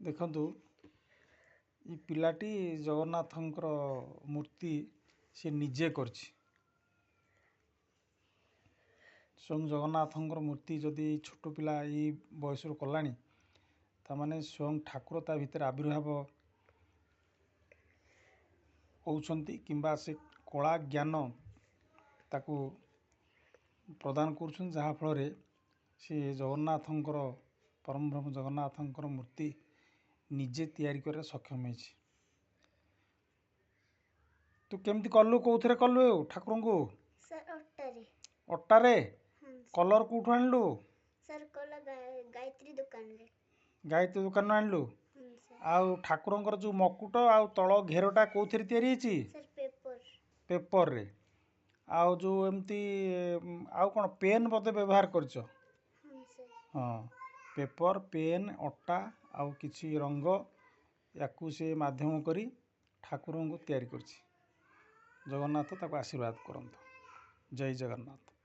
ଦେଖନ୍ତୁ ଏ ପିଲାଟି ଜଗନ୍ନାଥଙ୍କର ମୂର୍ତ୍ତି ସେ ନିଜେ କରିଛି। ସ୍ୱୟଂ ଜଗନ୍ନାଥଙ୍କର ମୂର୍ତ୍ତି ଯଦି ଛୋଟ ପିଲା ଏଇ ବୟସରୁ କଲାଣି ତାମାନେ ସ୍ୱୟଂ ଠାକୁର ତା ଭିତରେ ଆବିର୍ଭାବ ହେଉଛନ୍ତି କିମ୍ବା ସେ କଳା ଜ୍ଞାନ ତାକୁ ପ୍ରଦାନ କରୁଛନ୍ତି, ଯାହାଫଳରେ ସେ ଜଗନ୍ନାଥଙ୍କର ପରମ ବ୍ରହ୍ମ ଜଗନ୍ନାଥଙ୍କର ମୂର୍ତ୍ତି ନିଜେ ତିଆରି କରିବାରେ ସକ୍ଷମ ହେଇଛି। ତୁ କେମିତି କଲୁ, କୋଉଥିରେ କଲୁ ଠାକୁରଙ୍କୁ? ସାର୍ ଅଟାରେ। ଅଟାରେ? ହଁ କଲର କୋଉଠୁ ଆଣିଲୁ? ସାର୍ କଲର ଗାୟତ୍ରୀ ଦୋକାନରେ। ଗାୟତ୍ରୀ ଦୋକାନରୁ ଆଣିଲୁ? ହଁ ସାର୍। ଆଉ ଠାକୁରଙ୍କର ଯୋଉ ମକୁଟ ଆଉ ତଳ ଘେରଟା କୋଉଥିରେ ତିଆରି ହେଇଛି? Sir paper. ପେପରରେ। ଆଉ ଯୋଉ ଏମିତି ଆଉ କ'ଣ ପେନ୍ ବୋଧେ ବ୍ୟବହାର କରିଛ? ହଁ ସାର୍। ହଁ, ପେପର, ପେନ୍, ଅଟା ଆଉ କିଛି ରଙ୍ଗ ୟାକୁ ସେ ମାଧ୍ୟମ କରି ଠାକୁରଙ୍କୁ ତିଆରି କରିଛି। ଜଗନ୍ନାଥ ତାକୁ ଆଶୀର୍ବାଦ କରନ୍ତୁ। ଜୟ ଜଗନ୍ନାଥ।